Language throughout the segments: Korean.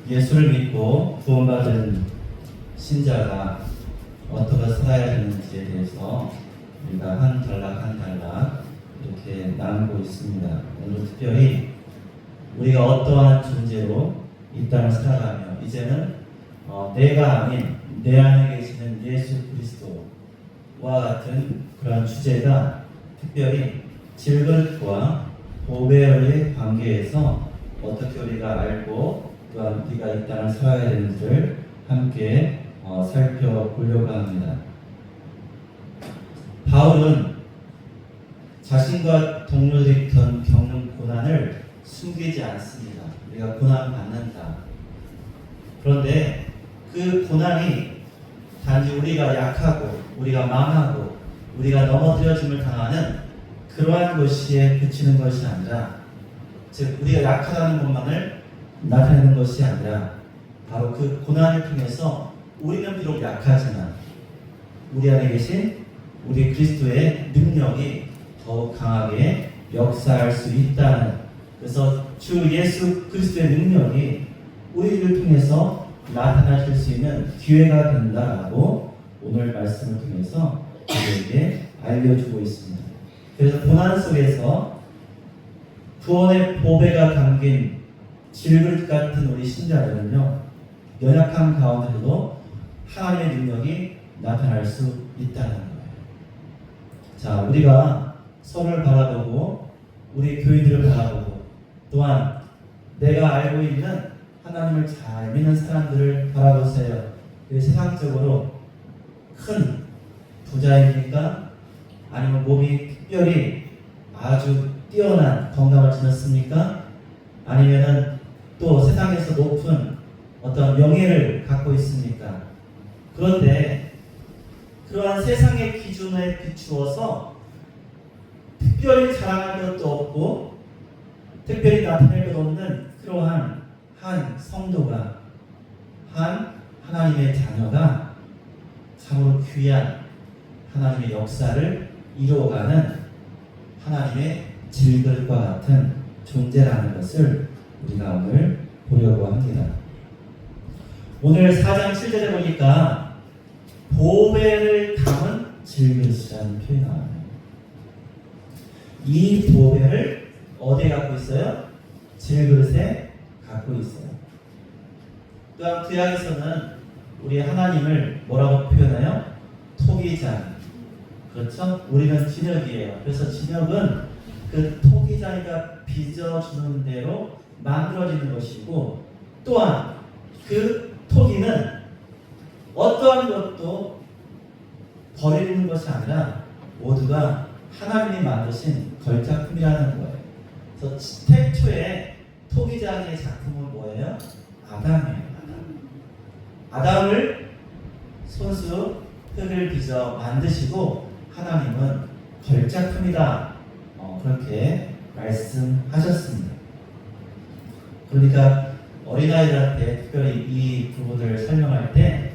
예수를 믿고 구원받은 신자가 어떻게 살아야 되는지에 대해서 우리가 한 단락 이렇게 나누고 있습니다. 오늘 특별히 우리가 어떠한 존재로 이 땅을 살아가며 이제는 내가 아닌 내 안에 계시는 예수 그리스도와 같은 그런 주제가 특별히 질그릇과 보배의 관계에서 어떻게 우리가 알고 또한 우리가 이 땅을 살아야 되는지를 함께 살펴보려고 합니다. 바울은 자신과 동료들이 겪는 고난을 숨기지 않습니다. 우리가 고난 받는다. 그런데 그 고난이 단지 우리가 약하고 우리가 망하고 우리가 넘어뜨려짐을 당하는 그러한 것에 그치는 것이 아니라, 즉 우리가 약하다는 것만을 나타내는 것이 아니라 바로 그 고난을 통해서 우리는 비록 약하지만 우리 안에 계신 우리 그리스도의 능력이 더욱 강하게 역사할 수 있다는, 그래서 주 예수 그리스도의 능력이 우리를 통해서 나타나실 수 있는 기회가 된다라고 오늘 말씀을 통해서 우리에게 알려주고 있습니다. 그래서 고난 속에서 구원의 보배가 담긴 질그릇 같은 우리 신자들은요, 연약한 가운데서도 하나님의 능력이 나타날 수 있다는 거예요. 자, 우리가 서로를 바라보고 우리 교인들을 바라보고 또한 내가 알고 있는 하나님을 잘 믿는 사람들을 바라보세요. 세상적으로 큰 부자입니까? 아니면 몸이 특별히 아주 뛰어난 건강을 지녔습니까? 아니면은 또 세상에서 높은 어떤 명예를 갖고 있습니까? 그런데 그러한 세상의 기준에 비추어서 특별히 자랑할 것도 없고 특별히 나타낼 것 없는 그러한 한 성도가, 한 하나님의 자녀가 참으로 귀한 하나님의 역사를 이루어가는 하나님의 질그릇과 같은 존재라는 것을 우리가 오늘 보려고 합니다. 오늘 4장 7절에 보니까 보배를 담은 질그릇이라는 표현이 나와요. 이 보배를 어디에 갖고 있어요? 질그릇에 갖고 있어요. 또한 구약에서는 우리 하나님을 뭐라고 표현해요? 토기장. 그렇죠? 우리는 진흙이에요. 그래서 진흙은 그 토기장이가 빚어주는 대로 만들어지는 것이고, 또한 그 토기는 어떠한 것도 버리는 것이 아니라 모두가 하나님이 만드신 걸작품이라는 거예요. 그래서 태초에 토기장의 작품은 뭐예요? 아담이에요. 아담을 손수 흙을 빚어 만드시고 하나님은 걸작품이다, 그렇게 말씀하셨습니다. 그러니까 어린아이들한테 특별히 이 부분을 설명할 때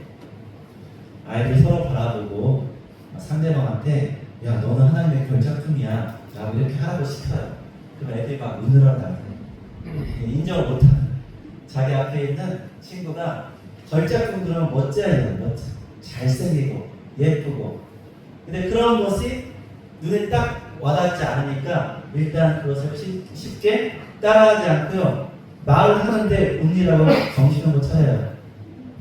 아이들이 서로 바라보고 상대방한테 야, 너는 하나님의 걸작품이야 라고 이렇게 하라고 시켜요. 그럼 애들이 막 으늘어나요. 인정을 못하는, 자기 앞에 있는 친구가 걸작품 그러면 멋져요. 잘생기고 예쁘고. 근데 그런 것이 눈에 딱 와닿지 않으니까 일단 그것을 쉽게 따라하지 않고요, 말을 하는데 운이라고 정신을 못 차려요.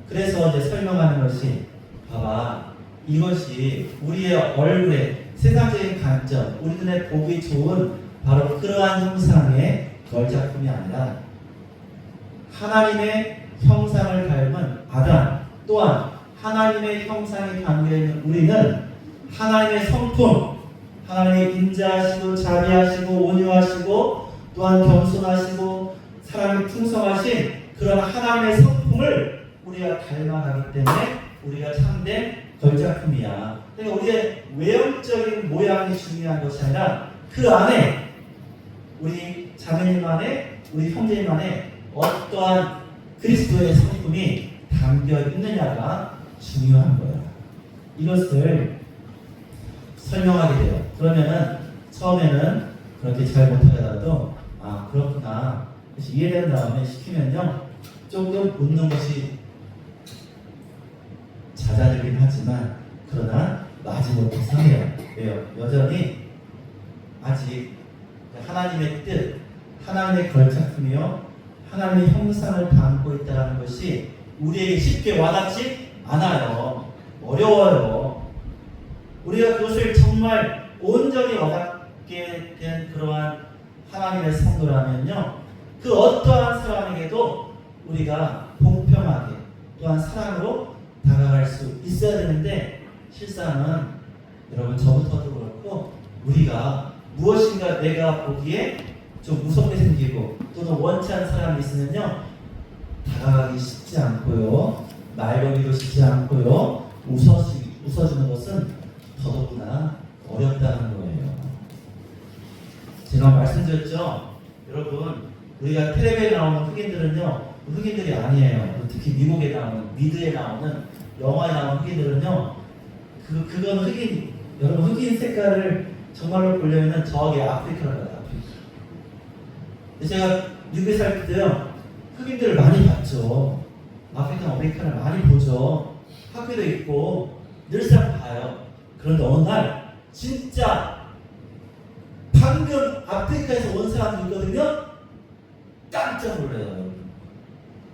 그래서 이제 설명하는 것이, 봐봐, 이것이 우리의 얼굴에 세상적인 관점, 우리 눈에 보기 좋은 바로 그러한 형상의 걸작품이 아니라 하나님의 형상을 닮은 아담, 또한 하나님의 형상에 담겨있는 우리는 하나님의 성품, 하나님의 인자하시고 자비하시고 온유하시고 또한 겸손하시고 사랑이 풍성하신 그런 하나님의 성품을 우리가 닮아가기 때문에 우리가 참된 걸작품이야. 그러니까 우리의 외형적인 모양이 중요한 것이 아니라 그 안에 우리 자매님 안에, 우리 형제님 안에 어떠한 그리스도의 성품이 담겨 있느냐가 중요한 거야. 이것을 설명하게 돼요. 그러면은 처음에는 그렇게 잘 못하더라도 아, 그렇구나, 그래서 이해된 다음에 시키면요, 조금 웃는 것이 잦아들긴 하지만 그러나 마지못해서 해요. 왜요? 여전히 아직 하나님의 뜻, 하나님의 걸작품이요 하나님의 형상을 담고 있다는 것이 우리에게 쉽게 와닿지 않아요. 어려워요. 우리가 그것을 정말 온전히 와닿게 된 그러한 하나님의 성도라면요, 그 어떠한 사람에게도 우리가 공평하게 또한 사랑으로 다가갈 수 있어야 되는데, 실상은 여러분 저부터도 그렇고 우리가 무엇인가 내가 보기에 좀 무섭게 생기고 또는 원치 않은 사람이 있으면요, 다가가기 쉽지 않고요, 말 걸기도 쉽지 않고요, 웃어주는 것은 더더구나 어렵다는 거예요. 제가 말씀드렸죠. 여러분, 우리가 텔레비에 나오는 흑인들은요, 흑인들이 아니에요. 특히 미국에 나오는, 미드에 나오는, 영화에 나오는 흑인들은요, 그건 흑인, 여러분 흑인 색깔을 정말로 보려면 저기 아프리카를 가요. 아프리카. 근데 제가 미국에 살 때요, 흑인들을 많이 봤죠. 아메리카를 많이 보죠. 학교도 있고 늘상 봐요. 그런데 어느 날 진짜 방금 아프리카에서 온 사람도 있거든요. 깜짝 놀라요, 여러분.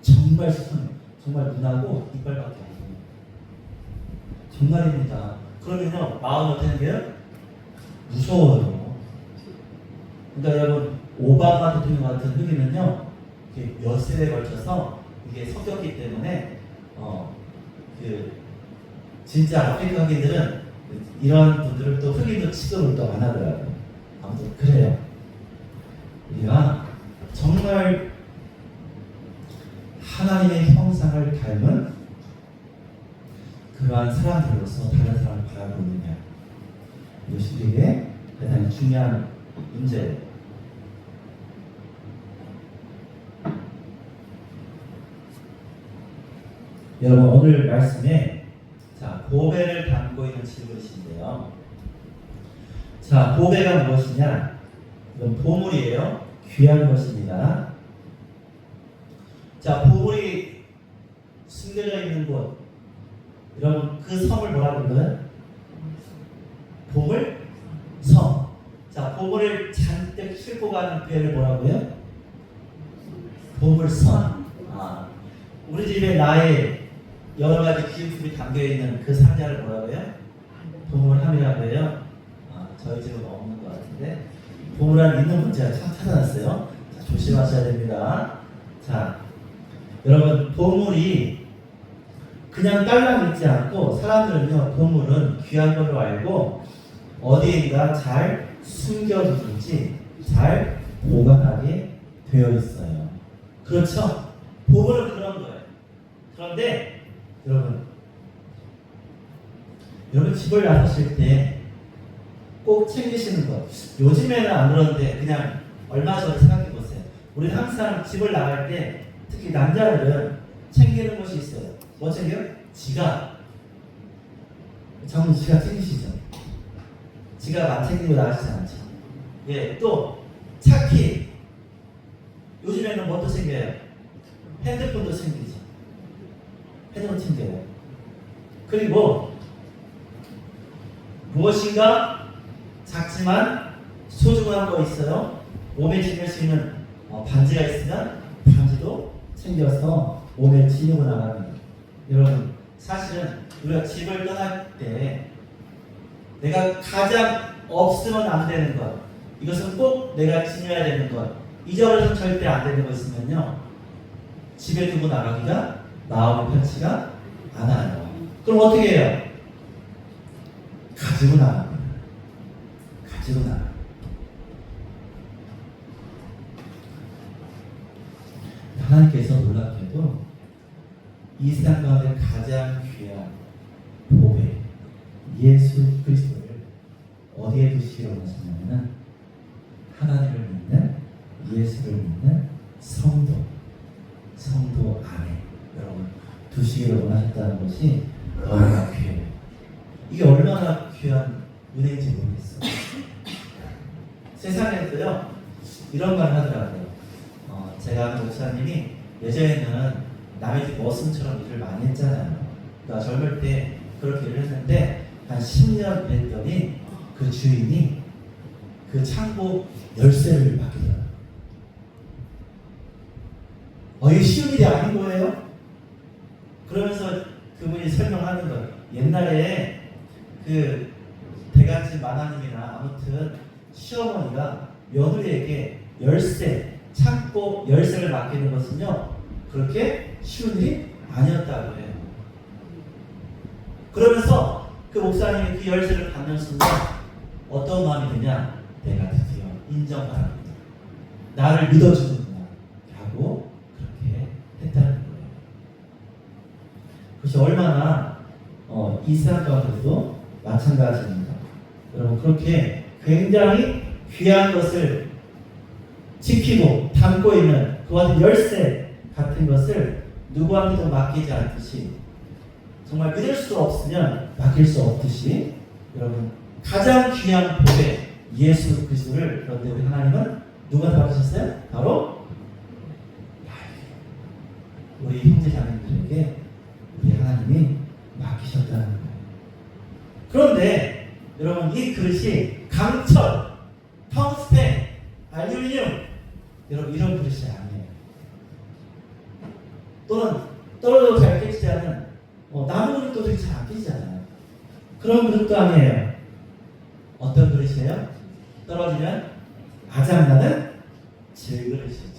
정말 정말 눈하고 이빨밖에 안 보여요. 정말입니다. 그러면요, 마음이 어떻게 돼요? 무서워요. 그러니까 여러분, 오바마 대통령 같은 흑인은요, 몇 세대에 걸쳐서 이게 섞였기 때문에 진짜 아프리카 흑인들은 이런 분들을 또 흑인도 취급을 또 안 하더라고요. 아무튼 그래요. 우리가 정말 하나님의 형상을 닮은 그러한 사람들로서 다른 사람을 바라보고 있느냐, 이것이 우리에게 대단히 중요한 문제예요. 여러분, 오늘 말씀에 보배를 담고 있는 질문이신데요. 보배가 무엇이냐? 이건 보물이에요. 귀한 것입니다. 보물이 숨겨져 있는 곳, 여러분 그 섬을 뭐라고 불러요? 보물섬. 보물을 잔뜩 싣고 가는 배를 뭐라고 해요? 보물섬. 우리 집에 나의 여러 가지 기품이 담겨 있는 그 상자를 뭐라고 해요? 보물함이라고 해요. 저희 집은 없는 것 같은데, 보물함 있는 분 제가 참 찾아놨어요. 조심하셔야 됩니다. 여러분, 보물이 그냥 딸랑 있지 않고, 사람들은요, 보물은 귀한 걸로 알고 어디인가 잘 숨겨두든지 잘 보관하게 되어 있어요. 그렇죠? 보물은 그런 거예요. 그런데 여러분 집을 나서실 때 꼭 챙기시는 것, 요즘에는 안 그러는데 그냥 얼마 전에 생각해 보세요. 우리는 항상 집을 나갈 때, 특히 남자들은 챙기는 것이 있어요. 뭐 챙겨요? 지갑. 장군 지갑 챙기시죠? 지갑 안 챙기고 나가시지 않죠? 또 차키. 요즘에는 뭐도 챙겨요? 핸드폰도 챙기죠. 핸드폰 챙겨요. 그리고 무엇인가 작지만 소중한 거 있어요. 몸에 지닐 수 있는 반지가 있으면 반지도 챙겨서 몸에 지니고 나갑니다. 여러분, 사실은 우리가 집을 떠날 때 내가 가장 없으면 안 되는 것, 이것은 꼭 내가 지녀야 되는 것, 잊어버려서 절대 안 되는 거 있으면요, 집에 두고 나가기가 마음이 편치가 않아요. 그럼 어떻게 해요? 가지고 나갑니다. 가지고 나가. 하나님께서 놀랍게도 이 세상 가운데 가장 귀한 보배, 예수 그리스도를 어디에 두시기로 하시냐면, 하나님을 믿는, 예수를 믿는 성도 안에 여러분 두시기를 원하셨다는 것이 얼마나 귀해요. 이게 얼마나 귀한 은혜인지 모르겠어요. 세상에서요, 이런 말 하더라고요. 제가 아는 목사님이 예전에는 남의 집 머슴처럼 일을 많이 했잖아요. 그러니까 젊을 때 그렇게 일을 했는데 한 10년 됐더니 그 주인이 그 창고 열쇠를 맡기더라고요. 이게 쉬운 일이 아닌 거예요. 그러면서 그분이 설명하는 거예요. 옛날에 그 대갓집 마나님이나 아무튼 시어머니가 며느리에게 열쇠, 창고 열쇠를 맡기는 것은요 그렇게 쉬운 일이 아니었다고 해요. 그러면서 그 목사님이 그 열쇠를 받는 순간 어떤 마음이 드냐? 내가 드디어 인정받았구나, 나를 믿어주는구나 라고 그렇게 했다는 거예요. 그것이 얼마나 이 세상 가운데도 마찬가지입니다. 여러분, 그렇게 굉장히 귀한 것을 지키고 담고 있는 그와 같은 열쇠 같은 것을 누구한테도 맡기지 않듯이, 정말 믿을 수 없으면 맡길 수 없듯이, 여러분 가장 귀한 보배 예수 그리스도를, 그런데 우리 하나님은 누구한테 맡기셨어요? 바로 우리 형제자매들에게 우리 하나님이 맡기셨다는 거예요. 그런데 여러분, 이 그릇이 강철, 텅스텐, 알루미늄, 여러분 이런 그릇이 아니에요. 또는 떨어져도 잘 깨지지 않은 나무 그릇도 되게 잘 안 깨지잖아요. 그런 그릇도 아니에요. 어떤 그릇이에요? 떨어지면 아작나는 질그릇이죠.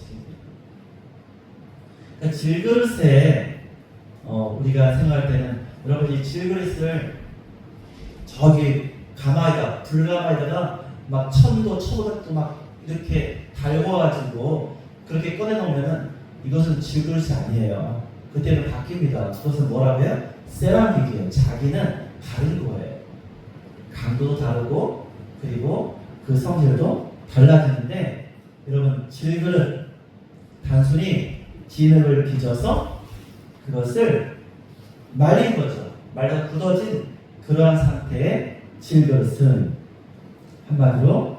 그러니까 질그릇에 우리가 생각할 때는, 여러분 이 질그릇을 저기 가마에다, 불가마에다가 막 천도 초보닥도 막 이렇게 달궈가지고 그렇게 꺼내놓으면은 이것은 질그릇이 아니에요. 그때는 바뀝니다. 그것은 뭐라고 해요? 세라믹이에요. 자기는 다른 거예요. 강도도 다르고 그리고 그 성질도 달라지는데, 여러분 질그릇, 단순히 진흙을 빚어서 그것을 말린 거죠. 말려 굳어진 그러한 상태의 질그릇은 한마디로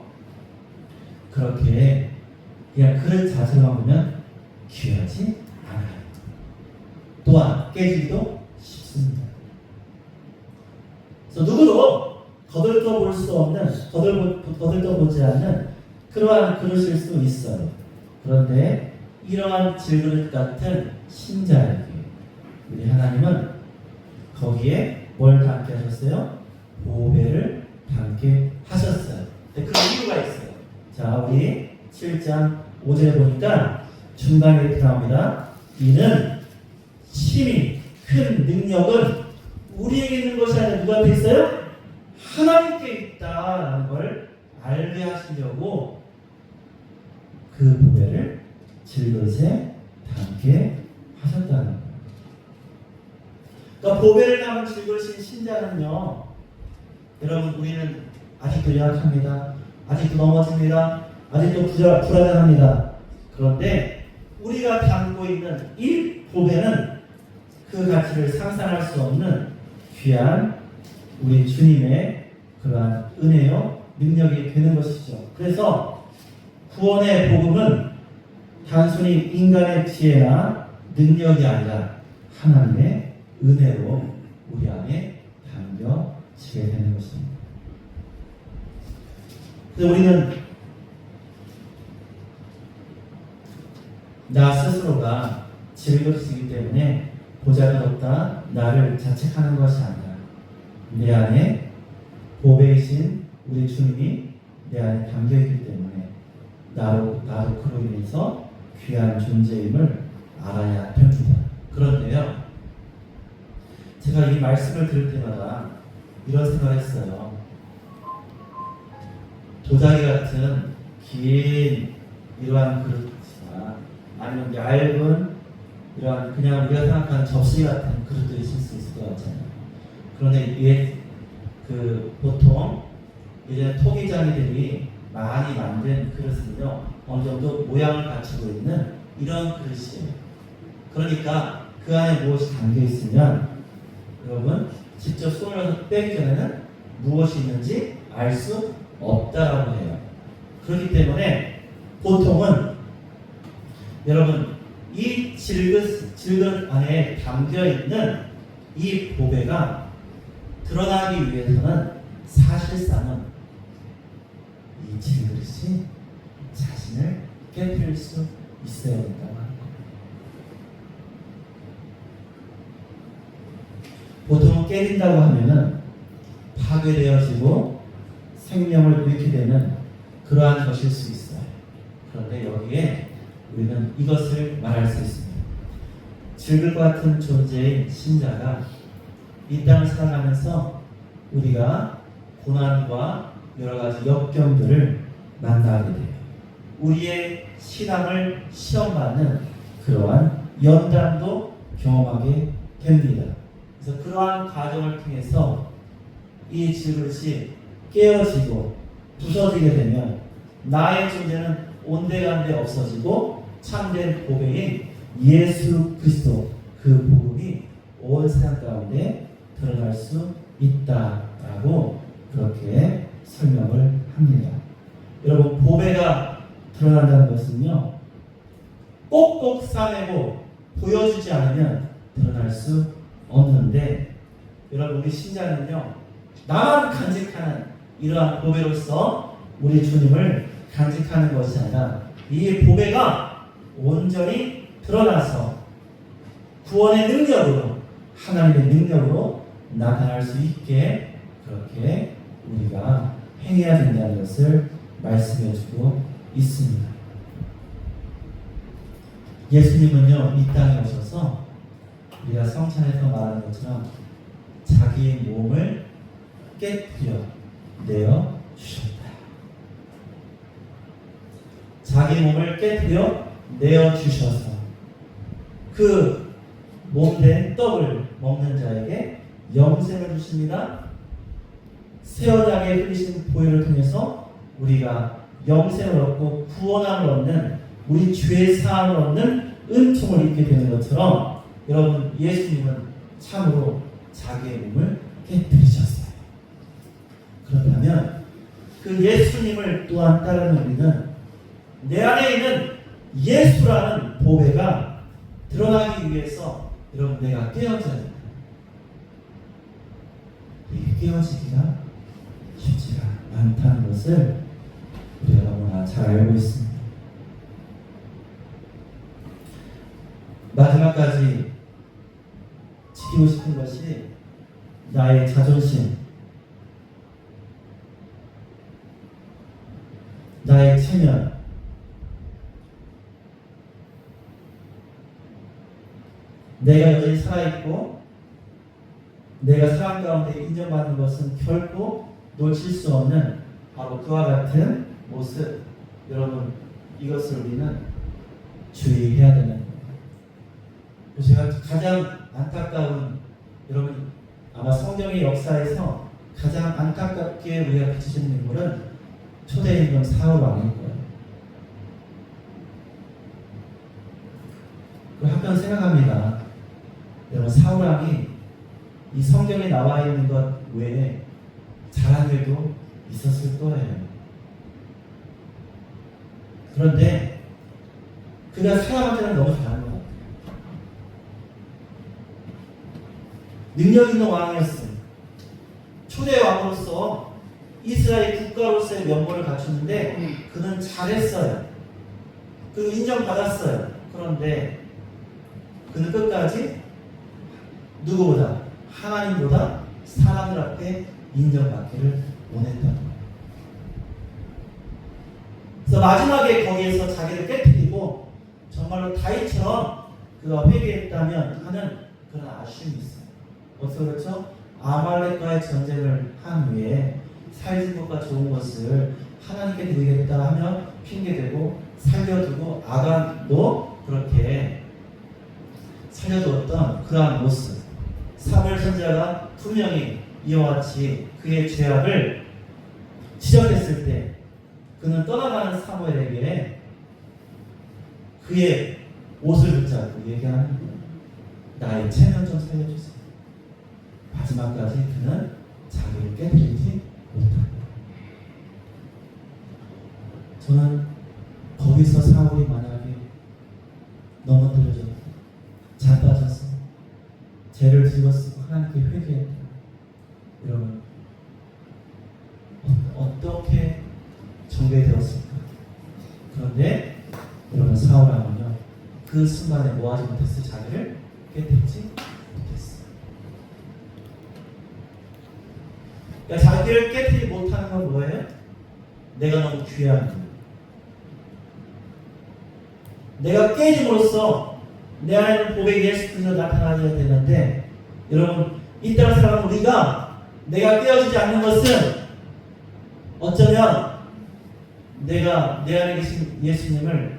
그렇게 그냥 그릇 자체만 보면 귀하지 않아요. 또한 깨지기도 쉽습니다. 그래서 누구도 거들떠 볼 수 없는, 거들떠 보지 않는 그러한 그릇일 수 있어요. 그런데 이러한 질그릇 같은 신자에게 우리 하나님은 거기에 뭘 담게 하셨어요? 보배를 담게 하셨어요. 그런 이유가 있어요. 자, 우리 7장 5절에 보니까 중간에 이렇게 나옵니다. 이는 힘이 큰 능력은 우리에게 있는 것이 아니라 누구한테 있어요? 하나님께 있다라는 걸 알게 하시려고 그 보배를 질그릇에 담게 하셨다는 거예요. 그러니까 보배를 담은 질그릇인 신자는요, 여러분 우리는 아직도 연약합니다. 아직도 넘어집니다. 아직도 불안합니다. 그런데 우리가 담고 있는 이 보배는 그 가치를 상상할 수 없는 귀한 우리 주님의 그러한 은혜요, 능력이 되는 것이죠. 그래서 구원의 복음은 단순히 인간의 지혜나 능력이 아니라 하나님의 은혜로 우리 안에 담겨지게 되는 것입니다. 그래서 우리는 나 스스로가 질그릇이기 때문에 보잘것없다, 나를 자책하는 것이 아니라 내 안에 보배이신 우리 주님이 내 안에 담겨있기 때문에 나도 그로 인해서 귀한 존재임을 알아야 됩니다. 그런데요, 제가 이 말씀을 들을 때마다 이런 생각을 했어요. 도자기 같은 긴 이러한 그릇이나 아니면 얇은 이러한 그냥 우리가 생각하는 접시 같은 그릇도 있을 수 있을 것 같잖아요. 그런데 보통 이제 토기장이들이 많이 만든 그릇은요, 어느 정도 모양을 갖추고 있는 이런 그릇이에요. 그러니까 그 안에 무엇이 담겨 있으면 여러분 직접 손을 넣어서 빼기 전에는 무엇이 있는지 알 수 없다라고 해요. 그렇기 때문에 보통은 여러분 이 질그릇 안에 담겨 있는 이 보배가 드러나기 위해서는 사실상은 이 질그릇이 자신을 깨뜨릴 수 있어야 된다고 하는 겁니다. 보통 깨진다고 하면은 파괴되어지고 생명을 잃게 되는 그러한 것일 수 있어요. 그런데 여기에 우리는 이것을 말할 수 있습니다. 질글과 같은 존재인 신자가 이 땅을 살아가면서 우리가 고난과 여러 가지 역경들을 만나게 돼요. 우리의 신앙을 시험받는 그러한 연단도 경험하게 됩니다. 그래서 그러한 과정을 통해서 이 질그릇이 깨어지고 부서지게 되면 나의 존재는 온데간데 없어지고 참된 보배인 예수 그리스도 그 복음이 온 세상 가운데 드러날 수 있다라고 그렇게 설명을 합니다. 여러분, 보배가 드러난다는 것은요, 꼭꼭 싸매고 보여주지 않으면 드러날 수 없는데, 여러분, 우리 신자는요, 나만 간직하는 이러한 보배로서 우리 주님을 간직하는 것이 아니라 이 보배가 온전히 드러나서 구원의 능력으로, 하나님의 능력으로 나타날 수 있게 그렇게 우리가 행해야 된다는 것을 말씀해 주고 있습니다. 예수님은요, 이 땅에 오셔서 우리가 성찬에서 말하는 것처럼 자기의 몸을 깨뜨려 내어 주셨다. 자기 몸을 깨뜨려 내어 주셔서 그 몸된 떡을 먹는 자에게 영생을 주십니다. 새 언약에 흘리신 보혈을 통해서 우리가 영생을 얻고 구원함을 얻는, 우리 죄의 사함을 얻는 은총을 입게 되는 것처럼, 여러분, 예수님은 참으로 자기의 몸을 깨뜨리셨어요. 그렇다면 그 예수님을 또한 따르는 우리는 내 안에 있는 예수라는 보배가 드러나기 위해서, 여러분, 내가 깨어져야 됩니다. 이게 깨어지기가 쉽지가 않다는 것을 우리가 너무나 잘 알고 있습니다. 마지막까지 지키고 싶은 것이 나의 자존심, 나의 체면, 내가 여전히 살아있고 내가 사람 가운데 인정받는 것은 결코 놓칠 수 없는 바로 그와 같은 모습. 여러분, 이것을 우리는 주의해야 되는 거예요. 제가 가장 안타까운, 여러분, 아마 성경의 역사에서 가장 안타깝게 우리가 비추시는 인물은 초대 임금 사울 왕일 거예요. 한편 생각합니다. 여러분, 사울 왕이 이 성경에 나와 있는 것 외에 잘한 일도 있었을 거예요. 그런데 그가 사람한테는 너무 잘한 것 같아요. 능력 있는 왕이었어요. 초대 왕으로서 이스라엘 국가로서의 면모를 갖추는데 그는 잘했어요. 그리고 인정받았어요. 그런데 그는 끝까지 누구보다, 하나님보다 사람들 앞에 인정받기를 원했던 거예요. 그래서 마지막에 거기에서 자기를 깨뜨리고 정말로 다윗처럼 그가 회개했다면 하는 그런 아쉬움이 있어요. 어떻게 그렇죠? 아말렉과의 전쟁을 한 후에 살진 것과 좋은 것을 하나님께 드리겠다 하며 핑계대고 살려두고 아간도 그렇게 살려두었던 그러한 모습. 사무엘 선지자가 분명히 이와 같이 그의 죄악을 지적했을 때 그는 떠나가는 사무엘에게 그의 옷을 붙잡고 얘기하는 거예요. 나의 체면 좀 살려주세요. 마지막까지 그는 자기를 깨뜨리지 못합니다. 저는 거기서 사울이 만약에 넘어뜨려졌고 자빠졌어. 죄를 뒤집어쓰고 하나님께 회개했다. 여러분 어떻게 정죄되었을까? 그런데 여러분 사울 왕은요 그 순간에 뭐하지 못했어? 자기를 깨뜨리지 못했어. 그러니까 자기를 깨뜨리지 못하는 건 뭐예요? 내가 너무 귀한 거예요. 내가 깨짐으로써 내 안에는 보배 예수 그리스도 나타나야 되는데 여러분 이 땅을 살아가는 우리가 내가 깨어지지 않는 것은 어쩌면 내가 내 안에 계신 예수님을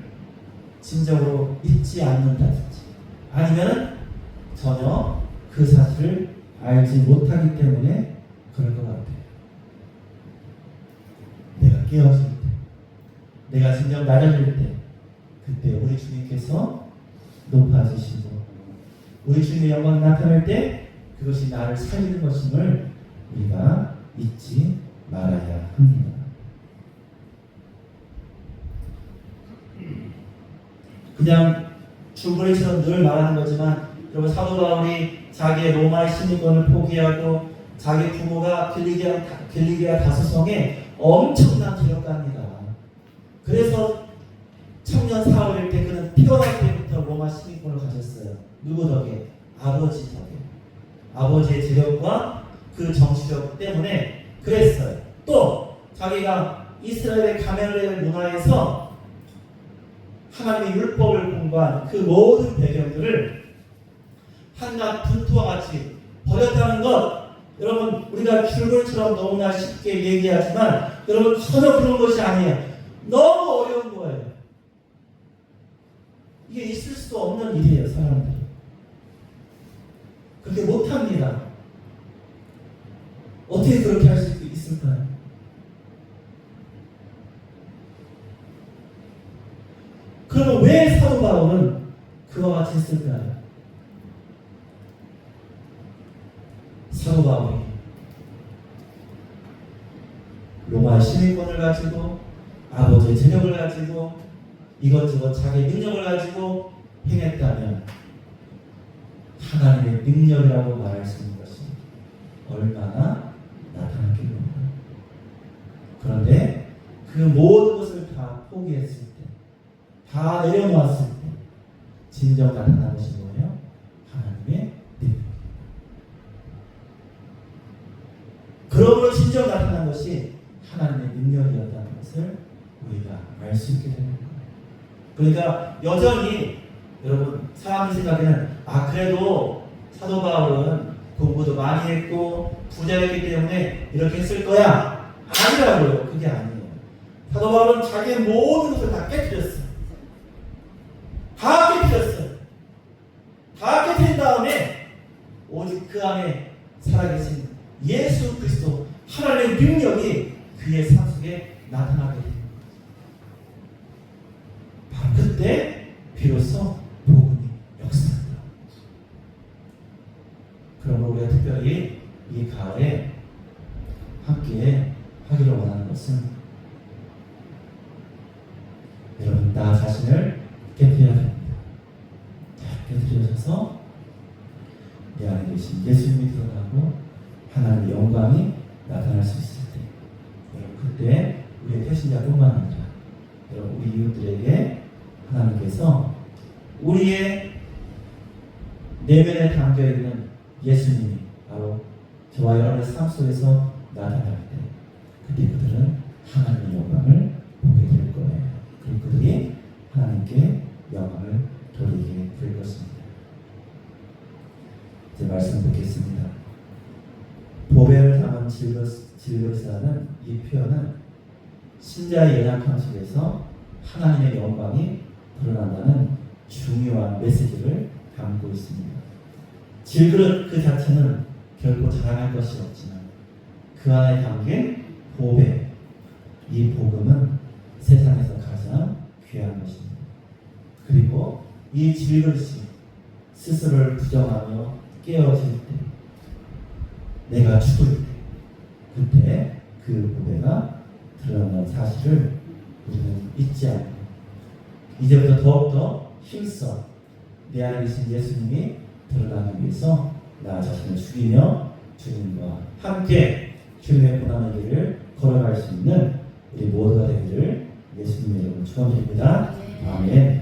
진정으로 믿지 않는다든지 아니면 전혀 그 사실을 알지 못하기 때문에 그럴 것 같아요. 내가 깨어질 때, 내가 진정 낮아질 때 그때 우리 주님께서 높아지시고 우리 주님의 영광이 나타날 때 그것이 나를 살리는 것임을 우리가 잊지 말아야 합니다. 그냥 줄거리처럼 늘 말하는 거지만 여러분 사도 바울이 자기의 로마의 시민권을 포기하고 자기 부모가 길리기아 다소성에 엄청난 기록가입니다. 그래서 청년 사울일 때 그는 피어날 때부터 로마 시민권을 가졌어요. 누구 덕에? 아버지 덕에. 아버지의 재력과 그 정치력 때문에 그랬어요. 또 자기가 이스라엘의 가멜레 문화에서 하나님의 율법을 공부한 그 모든 배경들을 한낱 분투와 같이 버렸다는 것, 여러분 우리가 줄거리처럼 너무나 쉽게 얘기하지만 여러분 전혀 그런 것이 아니에요. 너무 어려운 거예요. 이게 있을 수도 없는 일이에요. 사람들이 그렇게 못합니다. 어떻게 그렇게 할 수 있을까요? 그러면 왜 사도 바울은 그와 같이 했을까요? 사도 바울이 로마 시민권을 가지고 아버지의 재력을 가지고 이것저것 자기의 능력을 가지고 행했다면 하나님의 능력이라고 말할 수 있는 것이 얼마나 나타났겠는가. 그런데 그 모든 것을 다 포기했을 때, 다 내려놓았을 때 진정 나타난 것이 뭐예요? 하나님의 능력. 그러므로 진정 나타난 것이 하나님의 능력이었다는 것을 우리가 알 수 있게 되는 거예요. 그러니까 여전히 여러분 사람들 생각에는 그래도 사도 바울은 공부도 많이 했고 부자였기 때문에 이렇게 했을 거야. 아니라고요. 그게 아니에요. 사도 바울은 자기의 모든 것을 다 깨뜨렸어요. 다 깨뜨렸어요. 다 깨뜨린 다음에 오직 그 안에 살아계신 예수 그리스도 하나님의 능력이 그의 삶 속에 나타나게 됩니다. 바로 그때 비로소 복음이 역사한다. 그러므로 우리가 특별히 이 가을에 함께 하기를 원하는 것은 여러분 나 자신을 깨뜨려야 됩니다. 깨뜨려져서 내 안에 계신 예수님이 드러나고 하나님의 영광이 나타날 수 있을 때 여러분 그때 우리의 태신자뿐만 아니라 여러분 우리 이웃들에게 하나님께서 우리의 내면에 담겨있는 예수님이 바로 저와 여러분의 삶 속에서 나타날 때 그때 그들은 하나님의 영광을 보게 될 거예요. 그리고 그들이 하나님께 영광을 돌리게 될 것입니다. 이제 말씀 듣겠습니다. 보배를 담은 질그릇이라는 이 표현은 신자의 연약함 속에서 하나님의 영광이 드러난다는 중요한 메시지를 담고 있습니다. 질그릇 그 자체는 결코 자랑할 것이 없지만 그 안에 담긴 보배, 이 복음은 세상에서 가장 귀한 것입니다. 그리고 이 질그릇이 스스로를 부정하며 깨어질 때, 내가 죽을 때, 그때 그 보배가 드러나는 사실을 우리는 잊지 않고 이제부터 더욱더 힘써 내 안에 계신 예수님이 드러나기 위해서 나 자신을 죽이며 주님과 함께 주님의 고난의 길을 걸어갈 수 있는 우리 모두가 되기를 예수님의 이름으로 축원드립니다. 아멘.